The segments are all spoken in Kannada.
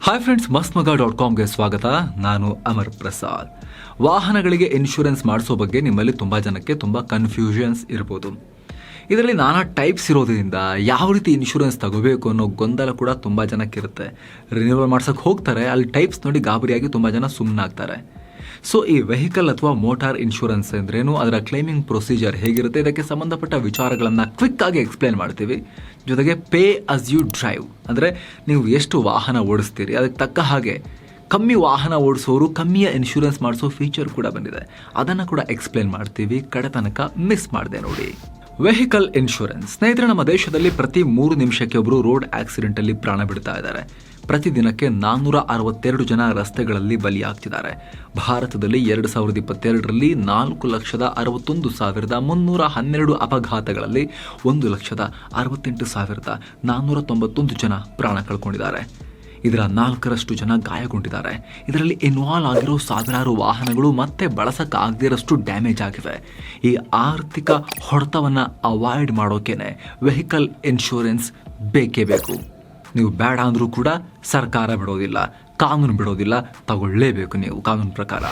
ಹಾಯ್ ಫ್ರೆಂಡ್ಸ್, mastmaga.comಗೆ ಸ್ವಾಗತ. ನಾನು ಅಮರ್ ಪ್ರಸಾದ್. ವಾಹನಗಳಿಗೆ ಇನ್ಶೂರೆನ್ಸ್ ಮಾಡಿಸೋ ಬಗ್ಗೆ ನಿಮ್ಮಲ್ಲಿ ತುಂಬ ಜನಕ್ಕೆ ತುಂಬ ಕನ್ಫ್ಯೂಷನ್ಸ್ ಇರ್ಬೋದು. ಇದರಲ್ಲಿ ನಾನಾ ಟೈಪ್ಸ್ ಇರೋದ್ರಿಂದ ಯಾವ ರೀತಿ ಇನ್ಶೂರೆನ್ಸ್ ತಗೋಬೇಕು ಅನ್ನೋ ಗೊಂದಲ ಕೂಡ ತುಂಬ ಜನಕ್ಕಿರುತ್ತೆ. ರಿನ್ಯೂವಲ್ ಮಾಡ್ಸೋಕ್ಕೆ ಹೋಗ್ತಾರೆ, ಅಲ್ಲಿ ಟೈಪ್ಸ್ ನೋಡಿ ಗಾಬರಿಯಾಗಿ ತುಂಬ ಜನ ಸುಮ್ಮನಾಗ್ತಾರೆ. ಸೊ ಈ ವೆಹಿಕಲ್ ಅಥವಾ ಮೋಟಾರ್ ಇನ್ಶೂರೆನ್ಸ್ ಅಂದ್ರೇನು, ಅದರ ಕ್ಲೈಮಿಂಗ್ ಪ್ರೊಸೀಜರ್ ಹೇಗಿರುತ್ತೆ, ಇದಕ್ಕೆ ಸಂಬಂಧಪಟ್ಟ ವಿಚಾರಗಳನ್ನು ಕ್ವಿಕ್ ಆಗಿ ಎಕ್ಸ್ಪ್ಲೇನ್ ಮಾಡ್ತೀವಿ. ಜೊತೆಗೆ ಪೇ ಅಸ್ ಯು ಡ್ರೈವ್ ಅಂದರೆ ನೀವು ಎಷ್ಟು ವಾಹನ ಓಡಿಸ್ತೀರಿ ಅದಕ್ಕೆ ತಕ್ಕ ಹಾಗೆ ಕಮ್ಮಿ ವಾಹನ ಓಡಿಸೋರು ಕಮ್ಮಿಯ ಇನ್ಶೂರೆನ್ಸ್ ಮಾಡಿಸೋ ಫೀಚರ್ ಕೂಡ ಬಂದಿದೆ. ಅದನ್ನು ಕೂಡ ಎಕ್ಸ್ಪ್ಲೇನ್ ಮಾಡ್ತೀವಿ. ಕಡೆ ತನಕ ಮಿಸ್ ಮಾಡಿದೆ ನೋಡಿ. ವೆಹಿಕಲ್ ಇನ್ಶೂರೆನ್ಸ್ ಸ್ನೇಹಿತರೆ, ನಮ್ಮ ದೇಶದಲ್ಲಿ ಪ್ರತಿ 3 ನಿಮಿಷಕ್ಕೆ ಒಬ್ಬರು ರೋಡ್ ಆಕ್ಸಿಡೆಂಟಲ್ಲಿ ಪ್ರಾಣ ಬಿಡ್ತಾ ಇದ್ದಾರೆ. ಪ್ರತಿದಿನಕ್ಕೆ 462 ಜನ ರಸ್ತೆಗಳಲ್ಲಿ ಬಲಿಯಾಗ್ತಿದ್ದಾರೆ. ಭಾರತದಲ್ಲಿ 2022ರಲ್ಲಿ 4,61,312 ಅಪಘಾತಗಳಲ್ಲಿ 1,68,491 ಜನ ಪ್ರಾಣ ಕಳ್ಕೊಂಡಿದ್ದಾರೆ. ಇದರ 4ರಷ್ಟು ಜನ ಗಾಯಗೊಂಡಿದ್ದಾರೆ. ಇದರಲ್ಲಿ ಇನ್ವಾಲ್ವ್ ಆಗಿರೋ ಸಾವಿರಾರು ವಾಹನಗಳು ಮತ್ತೆ ಬಳಸಕ್ಕಾಗದಿರೋಷ್ಟು ಡ್ಯಾಮೇಜ್ ಆಗಿವೆ. ಈ ಆರ್ಥಿಕ ಹೊಡೆತವನ್ನು ಅವಾಯ್ಡ್ ಮಾಡೋಕೇನೆ ವೆಹಿಕಲ್ ಇನ್ಶೂರೆನ್ಸ್ ಬೇಕೇ ಬೇಕು. ನೀವು ಬೇಡ ಅಂದರೂ ಕೂಡ ಸರ್ಕಾರ ಬಿಡೋದಿಲ್ಲ, ಕಾನೂನು ಬಿಡೋದಿಲ್ಲ, ತಗೊಳ್ಳೇಬೇಕು ನೀವು ಕಾನೂನು ಪ್ರಕಾರ.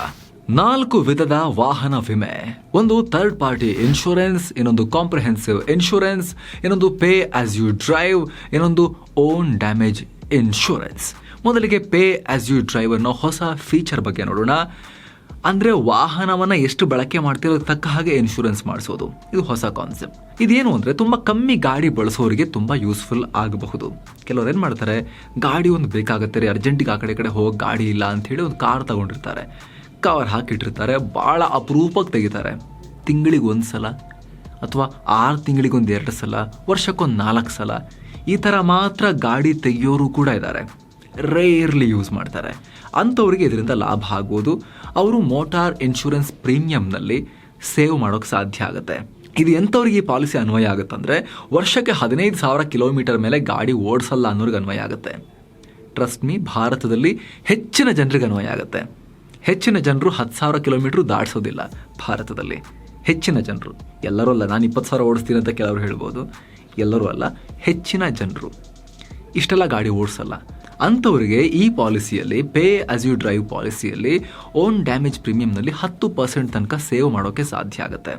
4 ವಿಧದ ವಾಹನ ವಿಮೆ. ಒಂದು ಥರ್ಡ್ ಪಾರ್ಟಿ ಇನ್ಶೂರೆನ್ಸ್, ಇನ್ನೊಂದು ಕಾಂಪ್ರಿಹೆನ್ಸಿವ್ ಇನ್ಶೂರೆನ್ಸ್, ಇನ್ನೊಂದು ಪೇ ಆಸ್ ಯು ಡ್ರೈವ್, ಇನ್ನೊಂದು ಓನ್ ಡ್ಯಾಮೇಜ್ ಇನ್ಶೂರೆನ್ಸ್. ಮೊದಲಿಗೆ ಪೇ ಆಸ್ ಯು ಡ್ರೈವ್ ಅನ್ನೋ ಹೊಸ ಫೀಚರ್ ಬಗ್ಗೆ ನೋಡೋಣ. ಅಂದರೆ ವಾಹನವನ್ನು ಎಷ್ಟು ಬಳಕೆ ಮಾಡ್ತಿರೋ ತಕ್ಕ ಹಾಗೆ ಇನ್ಶೂರೆನ್ಸ್ ಮಾಡಿಸೋದು, ಇದು ಹೊಸ ಕಾನ್ಸೆಪ್ಟ್. ಇದೇನು ಅಂದರೆ ತುಂಬ ಕಮ್ಮಿ ಗಾಡಿ ಬಳಸೋರಿಗೆ ತುಂಬ ಯೂಸ್ಫುಲ್ ಆಗಬಹುದು. ಕೆಲವ್ರು ಏನು ಮಾಡ್ತಾರೆ, ಗಾಡಿ ಒಂದು ಬೇಕಾಗುತ್ತೆ ರೀ, ಅರ್ಜೆಂಟಿಗೆ ಆ ಕಡೆ ಹೋಗಿ ಗಾಡಿ ಇಲ್ಲ ಅಂಥೇಳಿ ಒಂದು ಕಾರ್ ತಗೊಂಡಿರ್ತಾರೆ, ಕವರ್ ಹಾಕಿಟ್ಟಿರ್ತಾರೆ, ಭಾಳ ಅಪರೂಪಕ್ಕೆ ತೆಗಿತಾರೆ. ತಿಂಗಳಿಗೆ 1 ಸಲ ಅಥವಾ 6 ತಿಂಗಳಿಗೆ 2 ಸಲ, ವರ್ಷಕ್ಕೊಂದು 4 ಸಲ, ಈ ಥರ ಮಾತ್ರ ಗಾಡಿ ತೆಗಿಯೋರು ಕೂಡ ಇದ್ದಾರೆ. ರೇರ್ಲಿ ಯೂಸ್ ಮಾಡ್ತಾರೆ. ಅಂಥವ್ರಿಗೆ ಇದರಿಂದ ಲಾಭ ಆಗ್ಬೋದು. ಅವರು ಮೋಟಾರ್ ಇನ್ಶೂರೆನ್ಸ್ ಪ್ರೀಮಿಯಂನಲ್ಲಿ ಸೇವ್ ಮಾಡೋಕ್ಕೆ ಸಾಧ್ಯ ಆಗುತ್ತೆ. ಇದು ಎಂಥವ್ರಿಗೆ ಈ ಪಾಲಿಸಿ ಅನ್ವಯ ಆಗುತ್ತಂದರೆ, ವರ್ಷಕ್ಕೆ 15,000 ಕಿಲೋಮೀಟರ್ ಮೇಲೆ ಗಾಡಿ ಓಡಿಸಲ್ಲ ಅನ್ನೋರಿಗೆ ಅನ್ವಯ ಆಗುತ್ತೆ. ಟ್ರಸ್ಟ್ ಮೀ, ಭಾರತದಲ್ಲಿ ಹೆಚ್ಚಿನ ಜನರಿಗೆ ಅನ್ವಯ ಆಗುತ್ತೆ. ಹೆಚ್ಚಿನ ಜನರು 10,000 ಕಿಲೋಮೀಟ್ರ್ ದಾಟಿಸೋದಿಲ್ಲ ಭಾರತದಲ್ಲಿ. ಹೆಚ್ಚಿನ ಜನರು, ಎಲ್ಲರೂ ಅಲ್ಲ. ನಾನು 20,000 ಓಡಿಸ್ತೀನಿ ಅಂತ ಕೆಲವರು ಹೇಳ್ಬೋದು, ಎಲ್ಲರೂ ಅಲ್ಲ, ಹೆಚ್ಚಿನ ಜನರು ಇಷ್ಟೆಲ್ಲ ಗಾಡಿ ಓಡಿಸಲ್ಲ. ಅಂಥವರಿಗೆ ಈ ಪಾಲಿಸಿಯಲ್ಲಿ, ಪೇ ಆಸ್ ಯು ಡ್ರೈವ್ ಪಾಲಿಸಿಯಲ್ಲಿ ಓನ್ ಡ್ಯಾಮೇಜ್ ಪ್ರೀಮಿಯಂನಲ್ಲಿ 10% ತನಕ ಸೇವ್ ಮಾಡೋಕ್ಕೆ ಸಾಧ್ಯ ಆಗುತ್ತೆ.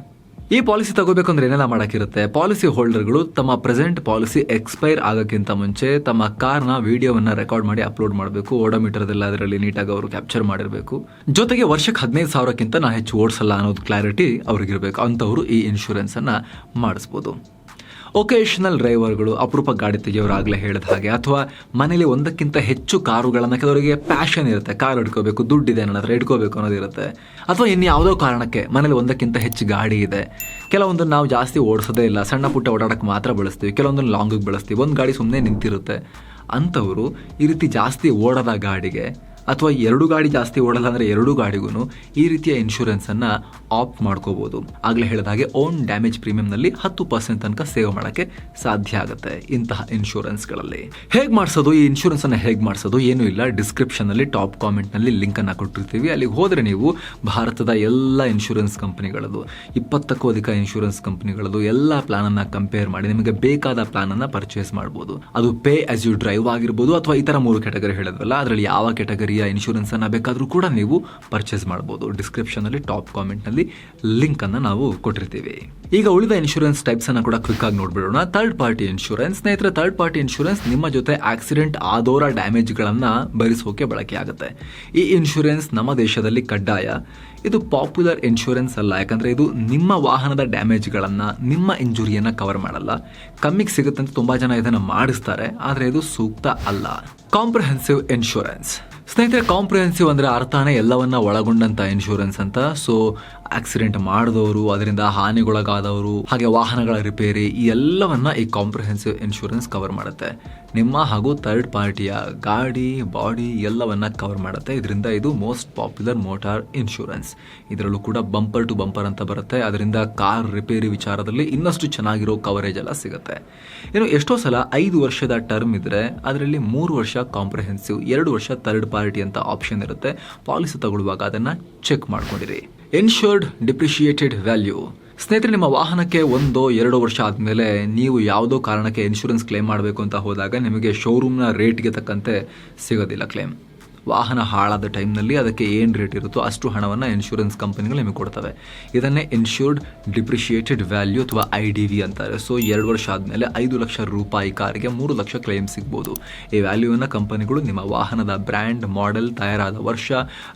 ಈ ಪಾಲಿಸಿ ತಗೋಬೇಕಂದ್ರೆ ಏನೆಲ್ಲ ಮಾಡೋಕ್ಕಿರುತ್ತೆ, ಪಾಲಿಸಿ ಹೋಲ್ಡರ್ಗಳು ತಮ್ಮ ಪ್ರೆಸೆಂಟ್ ಪಾಲಿಸಿ ಎಕ್ಸ್ಪೈರ್ ಆಗೋಕ್ಕಿಂತ ಮುಂಚೆ ತಮ್ಮ ಕಾರ್ನ ವಿಡಿಯೋವನ್ನು ರೆಕಾರ್ಡ್ ಮಾಡಿ ಅಪ್ಲೋಡ್ ಮಾಡಬೇಕು. ಓಡೋಮೀಟರ್ದೆಲ್ಲ ಅದರಲ್ಲಿ ನೀಟಾಗಿ ಅವರು ಕ್ಯಾಪ್ಚರ್ ಮಾಡಿರಬೇಕು. ಜೊತೆಗೆ ವರ್ಷಕ್ಕೆ 15,000ಕ್ಕಿಂತ ನಾ ಹೆಚ್ಚು ಓಡಿಸಲ್ಲ ಅನ್ನೋದು ಕ್ಲಾರಿಟಿ ಅವ್ರಿಗಿರಬೇಕು. ಅಂಥವರು ಈ ಇನ್ಶೂರೆನ್ಸನ್ನು ಮಾಡಿಸ್ಬೋದು. ಒಕೇಶನಲ್ ಡ್ರೈವರ್ಗಳು, ಅಪರೂಪ ಗಾಡಿ ತೆಗೆಯೋರಾಗಲೇ ಹೇಳಿದ ಹಾಗೆ, ಅಥವಾ ಮನೇಲಿ ಒಂದಕ್ಕಿಂತ ಹೆಚ್ಚು ಕಾರುಗಳನ್ನು, ಕೆಲವರಿಗೆ ಪ್ಯಾಷನ್ ಇರುತ್ತೆ, ಕಾರ್ ಹಿಡ್ಕೋಬೇಕು, ದುಡ್ಡಿದೆ ನನ್ನ ಹತ್ರ ಹಿಡ್ಕೋಬೇಕು ಅನ್ನೋದಿರುತ್ತೆ. ಅಥವಾ ಇನ್ಯಾವುದೋ ಕಾರಣಕ್ಕೆ ಮನೇಲಿ ಒಂದಕ್ಕಿಂತ ಹೆಚ್ಚು ಗಾಡಿ ಇದೆ. ಕೆಲವೊಂದನ್ನು ನಾವು ಜಾಸ್ತಿ ಓಡಿಸೋದೇ ಇಲ್ಲ, ಸಣ್ಣ ಪುಟ್ಟ ಓಡಾಡೋಕ್ಕೆ ಮಾತ್ರ ಬಳಸ್ತೀವಿ, ಕೆಲವೊಂದನ್ನು ಲಾಂಗಿಗೆ ಬಳಸ್ತೀವಿ, ಒಂದು ಗಾಡಿ ಸುಮ್ಮನೆ ನಿಂತಿರುತ್ತೆ. ಅಂಥವರು ಈ ರೀತಿ ಜಾಸ್ತಿ ಓಡದ ಗಾಡಿಗೆ, ಅಥವಾ 2 ಗಾಡಿ ಜಾಸ್ತಿ ಓಡಲ್ಲ ಅಂದರೆ 2 ಗಾಡಿಗೂ ಈ ರೀತಿಯ ಇನ್ಶೂರೆನ್ಸನ್ನು ಆಪ್ಟ್ ಮಾಡ್ಕೋಬೋದು. ಆಗಲೇ ಹೇಳಿದ ಹಾಗೆ ಓನ್ ಡ್ಯಾಮೇಜ್ ಪ್ರೀಮಿಯಂನಲ್ಲಿ 10% ತನಕ ಸೇವ್ ಮಾಡೋಕ್ಕೆ ಸಾಧ್ಯ ಆಗುತ್ತೆ ಇಂತಹ ಇನ್ಶೂರೆನ್ಸ್ಗಳಲ್ಲಿ. ಹೇಗೆ ಮಾಡಿಸೋದು, ಈ ಇನ್ಶೂರೆನ್ಸನ್ನು ಹೇಗೆ ಮಾಡಿಸೋದು, ಏನೂ ಇಲ್ಲ. ಡಿಸ್ಕ್ರಿಪ್ಷನಲ್ಲಿ ಟಾಪ್ ಕಾಮೆಂಟ್ನಲ್ಲಿ ಲಿಂಕನ್ನು ಕೊಟ್ಟಿರ್ತೀವಿ. ಅಲ್ಲಿಗೆ ಹೋದರೆ ನೀವು ಭಾರತದ ಎಲ್ಲ ಇನ್ಶೂರೆನ್ಸ್ ಕಂಪ್ನಿಗಳದ್ದು, 20ಕ್ಕೂ ಅಧಿಕ ಇನ್ಶೂರೆನ್ಸ್ ಕಂಪ್ನಿಗಳದ್ದು ಎಲ್ಲ ಪ್ಲಾನನ್ನು ಕಂಪೇರ್ ಮಾಡಿ ನಿಮಗೆ ಬೇಕಾದ ಪ್ಲಾನನ್ನು ಪರ್ಚೇಸ್ ಮಾಡ್ಬೋದು. ಅದು ಪೇ ಆಸ್ ಯು ಡ್ರೈವ್ ಆಗಿರ್ಬೋದು, ಅಥವಾ ಇತರ 3 ಕ್ಯಾಟಗರಿ ಹೇಳಿದ್ವಲ್ಲ, ಅದರಲ್ಲಿ ಯಾವ ಕ್ಯಾಟಗರಿ ಇನ್ಶೂರೆನ್ಸ್ ಅನ್ನ ಬೇಕಾದರೂ ಕೂಡ ನೀವು ಪರ್ಚೇಸ್ ಮಾಡಬಹುದು. ಡಿಸ್ಕ್ರಿಪ್ಷನ್ ಅಲ್ಲಿ ಟಾಪ್ ಕಾಮೆಂಟ್ ನಲ್ಲಿ ಲಿಂಕ್ ಅನ್ನು ನಾವು ಕೊಟ್ಟಿರ್ತೀವಿ. ಈಗ ಉಳಿದ ಇನ್ಶೂರೆನ್ಸ್ ಟೈಪ್ಸ್ ಅನ್ನ ಕೂಡ ಕ್ವಿಕ್ ಆಗಿ ನೋಡ್ಬಿಡೋಣ. Third party insurance. ಸ್ನೇಹಿತರೆ, ಥರ್ಡ್ ಪಾರ್ಟಿ ಇನ್ಶೂರೆನ್ಸ್ ನಿಮ್ಮ ಜೊತೆ ಆಕ್ಸಿಡೆಂಟ್ ಆದೋರ ಡ್ಯಾಮೇಜ್ ಗಳನ್ನ ಭರಿಸೋಕೆ ಬಳಕೆ ಆಗುತ್ತೆ. ಈ ಇನ್ಶೂರೆನ್ಸ್ ನಮ್ಮ ದೇಶದಲ್ಲಿ ಕಡ್ಡಾಯ. ಇದು ಪಾಪ್ಯುಲರ್ ಇನ್ಶೂರೆನ್ಸ್ ಅಲ್ಲ, ಯಾಕಂದ್ರೆ ಇದು ನಿಮ್ಮ ವಾಹನದ ಡ್ಯಾಮೇಜ್ಗಳನ್ನು, ನಿಮ್ಮ ಇಂಜುರಿಯನ್ನು ಕವರ್ ಮಾಡಲ್ಲ. ಕಮ್ಮಿಗೆ ಸಿಗುತ್ತೆ ಅಂತ ತುಂಬಾ ಜನ ಇದನ್ನು ಮಾಡಿಸ್ತಾರೆ, ಆದರೆ ಇದು ಸೂಕ್ತ ಅಲ್ಲ. Comprehensive insurance. ಸ್ನೇಹಿತರೆ, ಕಾಂಪ್ರಿಹೆನ್ಸಿವ್ ಅಂದರೆ ಅರ್ಥನೇ ಎಲ್ಲವನ್ನ ಒಳಗೊಂಡಂತ ಇನ್ಶೂರೆನ್ಸ್ ಅಂತ. ಸೊ ಆಕ್ಸಿಡೆಂಟ್ ಮಾಡಿದವರು, ಅದರಿಂದ ಹಾನಿಗೊಳಗಾದವರು, ಹಾಗೆ ವಾಹನಗಳ ರಿಪೇರಿ, ಈ ಎಲ್ಲವನ್ನ ಈ ಕಾಂಪ್ರಿಹೆನ್ಸಿವ್ ಇನ್ಶೂರೆನ್ಸ್ ಕವರ್ ಮಾಡುತ್ತೆ. ನಿಮ್ಮ ಹಾಗೂ ಥರ್ಡ್ ಪಾರ್ಟಿಯ ಗಾಡಿ, ಬಾಡಿ ಎಲ್ಲವನ್ನ ಕವರ್ ಮಾಡುತ್ತೆ. ಇದರಿಂದ ಇದು ಮೋಸ್ಟ್ ಪಾಪ್ಯುಲರ್ ಮೋಟಾರ್ ಇನ್ಶೂರೆನ್ಸ್. ಇದರಲ್ಲೂ ಕೂಡ ಬಂಪರ್ ಟು ಬಂಪರ್ ಅಂತ ಬರುತ್ತೆ. ಅದರಿಂದ ಕಾರ್ ರಿಪೇರಿ ವಿಚಾರದಲ್ಲಿ ಇನ್ನಷ್ಟು ಚೆನ್ನಾಗಿರೋ ಕವರೇಜ್ ಎಲ್ಲ ಸಿಗುತ್ತೆ. ಇನ್ನು ಎಷ್ಟೋ ಸಲ 5 ವರ್ಷದ ಟರ್ಮ್ ಇದ್ರೆ ಅದರಲ್ಲಿ 3 ವರ್ಷ ಕಾಂಪ್ರಿಹೆನ್ಸಿವ್, 2 ವರ್ಷ ಥರ್ಡ್ ಪಾರ್ಟಿ ಅಂತ ಆಪ್ಷನ್ ಇರುತ್ತೆ. ಪಾಲಿಸಿ ತಗೊಳ್ಳುವಾಗ ಅದನ್ನ ಚೆಕ್ ಮಾಡ್ಕೊಂಡಿರಿ. Insured depreciated value. ಸ್ನೇಹಿತರೆ, ನಿಮ್ಮ ವಾಹನಕ್ಕೆ 1-2 ವರ್ಷ ಆದಮೇಲೆ ನೀವು ಯಾವುದೋ ಕಾರಣಕ್ಕೆ ಇನ್ಶೂರೆನ್ಸ್ ಕ್ಲೇಮ್ ಮಾಡಬೇಕು ಅಂತ ಹೋದಾಗ ನಿಮಗೆ ಶೋರೂಮ್ನ ರೇಟ್ಗೆ ತಕ್ಕಂತೆ ಸಿಗೋದಿಲ್ಲ ಕ್ಲೇಮ್. ವಾಹನ ಹಾಳಾದ ಟೈಮ್ನಲ್ಲಿ ಅದಕ್ಕೆ ಏನು ರೇಟ್ ಇರುತ್ತೋ ಅಷ್ಟು ಹಣವನ್ನು ಇನ್ಶೂರೆನ್ಸ್ ಕಂಪನಿಗಳು ನಿಮಗೆ ಕೊಡ್ತವೆ. ಇದನ್ನೇ ಇನ್ಶೂರ್ಡ್ ಡಿಪ್ರಿಷಿಯೇಟೆಡ್ ವ್ಯಾಲ್ಯೂ ಅಥವಾ IDV ಅಂತಾರೆ. ಸೊ 2 ವರ್ಷ ಆದಮೇಲೆ 5 ಲಕ್ಷ ರೂಪಾಯಿ ಕಾರಿಗೆ 3 ಲಕ್ಷ ಕ್ಲೇಮ್ ಸಿಗ್ಬೋದು. ಈ ವ್ಯಾಲ್ಯೂವನ್ನು ಕಂಪನಿಗಳು ನಿಮ್ಮ ವಾಹನದ ಬ್ರ್ಯಾಂಡ್, ಮಾಡೆಲ್, ತಯಾರಾದ ವರ್ಷ,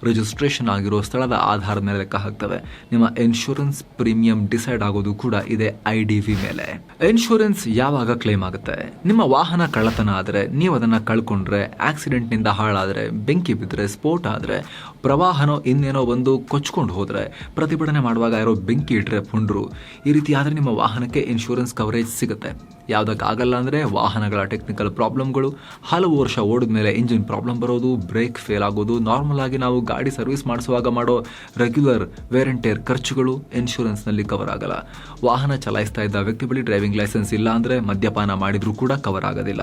ರಿಜಿಸ್ಟ್ರೇಷನ್ ಆಗಿರೋ ಸ್ಥಳದ ಆಧಾರದ ಮೇಲೆ ಲೆಕ್ಕ ಹಾಕ್ತವೆ. ನಿಮ್ಮ ಇನ್ಶೂರೆನ್ಸ್ ಪ್ರೀಮಿಯಂ ಡಿಸೈಡ್ ಆಗೋದು ಕೂಡ ಇದೆ IDV ಮೇಲೆ. ಇನ್ಶೂರೆನ್ಸ್ ಯಾವಾಗ ಕ್ಲೇಮ್ ಆಗುತ್ತೆ? ನಿಮ್ಮ ವಾಹನ ಕಳ್ಳತನ ಆದರೆ, ನೀವು ಅದನ್ನು ಕಳ್ಕೊಂಡ್ರೆ, ಆಕ್ಸಿಡೆಂಟ್ನಿಂದ ಹಾಳಾದರೆ, ಬೆಂಕಿ ಬಿದ್ದರೆ, ಸ್ಫೋಟ ಆದರೆ, ಪ್ರವಾಹನೋ ಇನ್ನೇನೋ ಒಂದು ಕೊಚ್ಕೊಂಡು ಹೋದರೆ, ಪ್ರತಿಭಟನೆ ಮಾಡುವಾಗ ಯಾರೋ ಬೆಂಕಿ ಇಟ್ಟರೆ ಪುಂಡ್ರು, ಈ ರೀತಿ ಆದರೆ ನಿಮ್ಮ ವಾಹನಕ್ಕೆ ಇನ್ಶೂರೆನ್ಸ್ ಕವರೇಜ್ ಸಿಗುತ್ತೆ. ಯಾವುದಕ್ಕಾಗಲ್ಲ ಅಂದರೆ ವಾಹನಗಳ ಟೆಕ್ನಿಕಲ್ ಪ್ರಾಬ್ಲಮ್ಗಳು, ಹಲವು ವರ್ಷ ಓಡಿದ ಮೇಲೆ ಇಂಜಿನ್ ಪ್ರಾಬ್ಲಮ್ ಬರೋದು, ಬ್ರೇಕ್ ಫೇಲ್ ಆಗೋದು, ನಾರ್ಮಲ್ ಆಗಿ ನಾವು ಗಾಡಿ ಸರ್ವಿಸ್ ಮಾಡಿಸುವಾಗ ಮಾಡೋ ರೆಗ್ಯುಲರ್ ವೇರ್ ಆ್ಯಂಡ್ ಟೇರ್ ಖರ್ಚುಗಳು ಇನ್ಶೂರೆನ್ಸ್ನಲ್ಲಿ ಕವರ್ ಆಗಲ್ಲ. ವಾಹನ ಚಲಾಯಿಸ್ತಾ ಇದ್ದ ವ್ಯಕ್ತಿ ಬಳಿ ಡ್ರೈವಿಂಗ್ ಲೈಸೆನ್ಸ್ ಇಲ್ಲ ಅಂದರೆ, ಮದ್ಯಪಾನ ಮಾಡಿದರೂ ಕೂಡ ಕವರ್ ಆಗೋದಿಲ್ಲ.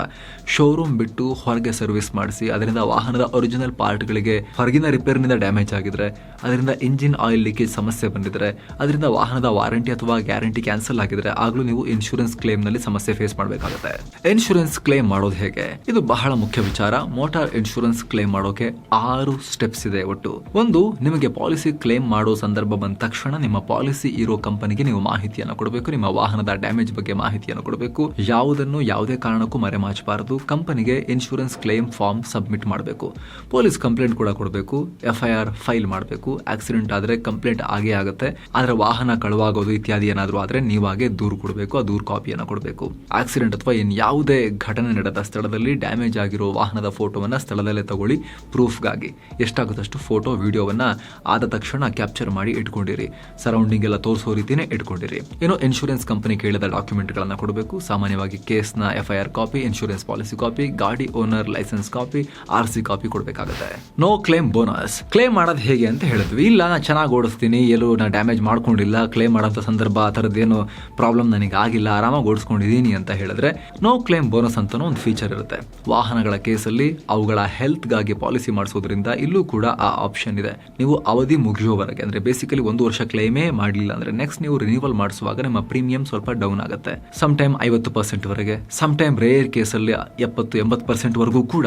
ಶೋರೂಮ್ ಬಿಟ್ಟು ಹೊರಗೆ ಸರ್ವಿಸ್ ಮಾಡಿಸಿ ಅದರಿಂದ ವಾಹನದ ಒರಿಜಿನಲ್ ಪಾರ್ಟ್ಗಳಿಗೆ ಹೊರಗಿನ ರಿಪೇರ್ನಿಂದ ಡ್ಯಾಮೇಜ್ ಆಗಿದ್ರೆ, ಅದರಿಂದ ಇಂಜಿನ್ ಆಯಿಲ್ ಲೀಕೇಜ್ ಸಮಸ್ಯೆ ಬಂದಿದ್ರೆ, ಅದರಿಂದ ವಾಹನದ ವಾರಂಟಿ ಅಥವಾ ಗ್ಯಾರಂಟಿ ಕ್ಯಾನ್ಸಲ್ ಆಗಿದ್ರೆ ಆಗಲೂ ನೀವು ಇನ್ಶೂರೆನ್ಸ್ ಕ್ಲೇಮ್ನಲ್ಲಿ ಸಮಸ್ಯೆ ಫೇಸ್ ಮಾಡಬೇಕಾಗುತ್ತೆ. ಇನ್ಶೂರೆನ್ಸ್ ಕ್ಲೇಮ್ ಮಾಡೋದು ಹೇಗೆ? ಇದು ಬಹಳ ಮುಖ್ಯ ವಿಚಾರ. ಮೋಟಾರ್ ಇನ್ಶೂರೆನ್ಸ್ ಕ್ಲೇಮ್ ಮಾಡೋಕೆ 6 ಸ್ಟೆಪ್ಸ್ ಇದೆ ಒಟ್ಟು. ಒಂದು, ನಿಮಗೆ ಪಾಲಿಸಿ ಕ್ಲೇಮ್ ಮಾಡೋ ಸಂದರ್ಭ ಬಂದ ತಕ್ಷಣ ನಿಮ್ಮ ಪಾಲಿಸಿ ಇರೋ ಕಂಪನಿಗೆ ನೀವು ಮಾಹಿತಿಯನ್ನು ಕೊಡಬೇಕು. ನಿಮ್ಮ ವಾಹನದ ಡ್ಯಾಮೇಜ್ ಬಗ್ಗೆ ಮಾಹಿತಿಯನ್ನು ಕೊಡಬೇಕು. ಯಾವುದನ್ನು ಯಾವುದೇ ಕಾರಣಕ್ಕೂ ಮರೆಮಾಚಬಾರದು. ಕಂಪನಿಗೆ ಇನ್ಶೂರೆನ್ಸ್ ಕ್ಲೇಮ್ ಫಾರ್ಮ್ ಸಬ್ಮಿಟ್ ಮಾಡಬೇಕು. ಪೊಲೀಸ್ ಕಂಪ್ಲೇಂಟ್ ಕೂಡ ಕೊಡಬೇಕು. FIR ಫೈಲ್ ಮಾಡಬೇಕು. ಆಕ್ಸಿಡೆಂಟ್ ಆದರೆ ಕಂಪ್ಲೇಂಟ್ ಆಗೇ ಆಗುತ್ತೆ. ಆದರೆ ವಾಹನ ಕಳುವಾಗೋದು ಇತ್ಯಾದಿ ಏನಾದರೂ ಆದರೆ ನೀವಾಗೆ ದೂರು ಕೊಡಬೇಕು. ಆ ದೂರು ಕಾಪಿಯನ್ನು ಕೊಡಬೇಕು. ಆಕ್ಸಿಡೆಂಟ್ ಅಥವಾ ಯಾವುದೇ ಘಟನೆ ನಡೆದ ಸ್ಥಳದಲ್ಲಿ ಡ್ಯಾಮೇಜ್ ಆಗಿರೋ ವಾಹನದ ಫೋಟೋವನ್ನು ಸ್ಥಳದಲ್ಲೇ ತಗೊಳ್ಳಿ. ಪ್ರೂಫ್ಗಾಗಿ ಎಷ್ಟಾಗುತ್ತಷ್ಟು ಫೋಟೋ, ವಿಡಿಯೋವನ್ನು ಆದ ತಕ್ಷಣ ಕ್ಯಾಪ್ಚರ್ ಮಾಡಿ ಇಟ್ಕೊಂಡಿರಿ. ಸರೌಂಡಿಂಗ್ ಎಲ್ಲ ತೋರಿಸೋ ರೀತಿನೇ ಇಟ್ಕೊಂಡಿರಿ. ಇನ್ನು ಇನ್ಶೂರೆನ್ಸ್ ಕಂಪನಿ ಕೇಳಿದ ಡಾಕ್ಯುಮೆಂಟ್ಗಳನ್ನು ಕೊಡಬೇಕು. ಸಾಮಾನ್ಯವಾಗಿ ಕೇಸ್ನ FIR copy, insurance policy copy, ಗಾಡಿ owner licence copy, RC copy ಕೊಡಬೇಕಾಗುತ್ತೆ. No claim bonus. ಕ್ಲೇಮ್ ಮಾಡೋದು ಹೇಗೆ ಅಂತ ಹೇಳಿದ್ವಿ. ಇಲ್ಲ, ನಾನು ಚೆನ್ನಾಗಿ ಓಡಿಸ್ತೀನಿ, ಎಲ್ಲೂ ನಾನು ಡ್ಯಾಮೇಜ್ ಮಾಡ್ಕೊಂಡಿಲ್ಲ, ಕ್ಲೇಮ್ ಮಾಡೋಂಥ ಸಂದರ್ಭ ಆ ಥರದ್ದೇನು ಪ್ರಾಬ್ಲಮ್ ನನಗೆ ಆಗಿಲ್ಲ, ಆರಾಮಾಗಿ ಓಡಿಸ್ಕೊಂಡಿದ್ದೀನಿ ಅಂತ ಹೇಳಿದ್ರೆ ನೋ ಕ್ಲೇಮ್ ಬೋನಸ್ ಅಂತಲೂ ಒಂದು ಫೀಚರ್ ಇರುತ್ತೆ. ವಾಹನಗಳ ಕೇಸಲ್ಲಿ ಅವುಗಳ ಹೆಲ್ತ್ಗಾಗಿ ಪಾಲಿಸಿ ಮಾಡಿಸೋದ್ರಿಂದ ಇಲ್ಲೂ ಕೂಡ ಆ ಆಪ್ಷನ್ ಇದೆ. ನೀವು ಅವಧಿ ಮುಗಿಯೋವರೆಗೆ, ಅಂದರೆ ಬೇಸಿಕಲಿ 1 ವರ್ಷ ಕ್ಲೇಮೇ ಮಾಡಲಿಲ್ಲ ಅಂದರೆ ನೆಕ್ಸ್ಟ್ ನೀವು ರಿನ್ಯೂವಲ್ ಮಾಡಿಸುವಾಗ ನಿಮ್ಮ ಪ್ರೀಮಿಯಂ ಸ್ವಲ್ಪ ಡೌನ್ ಆಗುತ್ತೆ. ಸಮ್ ಟೈಮ್ 50% ವರೆಗೆ, ಸಮ್ ಟೈಮ್ ರೇರ್ ಕೇಸಲ್ಲಿ 70-80% ವರೆಗೂ ಕೂಡ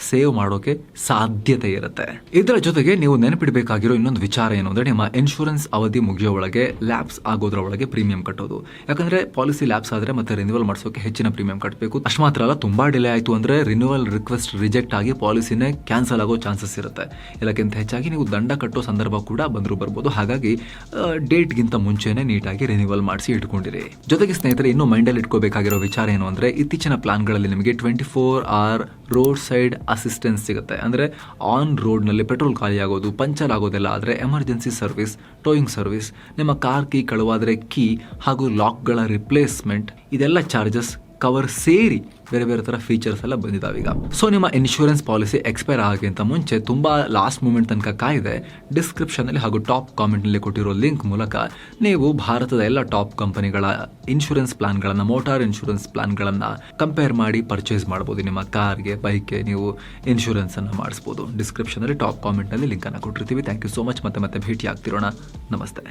ಸೇವ್ ಮಾಡೋಕೆ ಸಾಧ್ಯತೆ ಇರುತ್ತೆ. ಇದರ ಜೊತೆಗೆ ನೀವು ನೆನಪಿಡಬೇಕಾಗಿರೋ ಇನ್ನೊಂದು ವಿಚಾರ ಏನು ಅಂದರೆ, ನಿಮ್ಮ ಇನ್ಶೂರೆನ್ಸ್ ಅವಧಿ ಮುಗಿಯೋ ಒಳಗೆ ಲ್ಯಾಪ್ಸ್ ಆಗೋದ್ರ ಒಳಗೆ ಪ್ರೀಮಿಯಂ ಕಟ್ಟೋದು. ಯಾಕಂದ್ರೆ ಪಾಲಿಸಿ ಲ್ಯಾಪ್ಸ್ ಆದರೆ ಮತ್ತೆ ರಿನ್ಯೂವಲ್ ಮಾಡಿಸೋಕೆ ಹೆಚ್ಚಿನ ಪ್ರೀಮಿಯಂ ಕಟ್ಟಬೇಕು. ಅಷ್ಟು ಮಾತ್ರ ಅಲ್ಲ, ತುಂಬಾ ಡಿಲೇ ಆಯಿತು ಅಂದರೆ ರಿನ್ಯೂವಲ್ ರಿಕ್ವೆಸ್ಟ್ ರಿಜೆಕ್ಟ್ ಆಗಿ ಪಾಲಿಸಿನೇ ಕ್ಯಾನ್ಸಲ್ ಆಗೋ ಚಾನ್ಸಸ್ ಇರುತ್ತೆ. ಎಲ್ಲಕ್ಕಿಂತ ಹೆಚ್ಚಾಗಿ ನೀವು ದಂಡ ಕಟ್ಟೋ ಸಂದರ್ಭ ಕೂಡ ಬರ್ಬೋದು. ಹಾಗಾಗಿ ಡೇಟ್ಗಿಂತ ಮುಂಚೆನೆ ನೀಟಾಗಿ ರಿನ್ಯೂವಲ್ ಮಾಡಿಸಿ ಇಟ್ಕೊಂಡಿರಿ. ಜೊತೆಗೆ ಸ್ನೇಹಿತರೆ, ಇನ್ನೂ ಮೈಂಡಲ್ಲಿ ಇಟ್ಕೋಬೇಕಾಗಿರೋ ವಿಚಾರ ಏನು ಅಂದರೆ, ಇತ್ತೀಚಿನ ಪ್ಲಾನ್ಗಳಲ್ಲಿ ನಿಮಗೆ 24 hour ರೋಡ್ ಸೈಡ್ ಅಸಿಸ್ಟೆನ್ಸ್ ಸಿಗುತ್ತೆ. ಅಂದರೆ ಆನ್ ರೋಡ್ನಲ್ಲಿ ಪೆಟ್ರೋಲ್ ಖಾಲಿ ಆಗೋದು, ಪಂಚರ್ ಆಗೋದೆಲ್ಲ ಆದರೆ ಎಮರ್ಜೆನ್ಸಿ ಸರ್ವಿಸ್, ಟೋಯಿಂಗ್ ಸರ್ವಿಸ್, ನಿಮ್ಮ ಕಾರ್ ಕೀ ಕಳುವಾದರೆ ಕೀ ಹಾಗೂ ಲಾಕ್ಗಳ ರಿಪ್ಲೇಸ್ಮೆಂಟ್, ಇದೆಲ್ಲ ಚಾರ್ಜಸ್ ಕವರ್ ಸೇರಿ ಬೇರೆ ಬೇರೆ ಥರ ಫೀಚರ್ಸ್ ಎಲ್ಲ ಬಂದಿದ್ದಾವೆ ಈಗ. ಸೊ ನಿಮ್ಮ ಇನ್ಶೂರೆನ್ಸ್ ಪಾಲಿಸಿ ಎಕ್ಸ್ಪೈರ್ ಆಗೋಕ್ಕಿಂತ ಮುಂಚೆ ತುಂಬ ಲಾಸ್ಟ್ ಮೂಮೆಂಟ್ ತನಕ ಕಾಯ್ದೆ ಡಿಸ್ಕ್ರಿಪ್ಷನಲ್ಲಿ ಹಾಗೂ ಟಾಪ್ ಕಾಮೆಂಟ್ನಲ್ಲಿ ಕೊಟ್ಟಿರೋ ಲಿಂಕ್ ಮೂಲಕ ನೀವು ಭಾರತದ ಎಲ್ಲ ಟಾಪ್ ಕಂಪನಿಗಳ ಇನ್ಶೂರೆನ್ಸ್ ಪ್ಲಾನ್ಗಳನ್ನು, ಮೋಟಾರ್ ಇನ್ಶೂರೆನ್ಸ್ ಪ್ಲಾನ್ಗಳನ್ನು ಕಂಪೇರ್ ಮಾಡಿ ಪರ್ಚೇಸ್ ಮಾಡ್ಬೋದು. ನಿಮ್ಮ ಕಾರ್ಗೆ, ಬೈಕ್ಗೆ ನೀವು ಇನ್ಶೂರೆನ್ಸನ್ನು ಮಾಡಿಸ್ಬೋದು. ಡಿಸ್ಕ್ರಿಪ್ಷನಲ್ಲಿ ಟಾಪ್ ಕಾಮೆಂಟ್ನಲ್ಲಿ ಲಿಂಕನ್ನು ಕೊಟ್ಟಿರ್ತೀವಿ. Thank you so much. ಮತ್ತೆ ಭೇಟಿ ಆಗ್ತಿರೋಣ. ನಮಸ್ತೆ.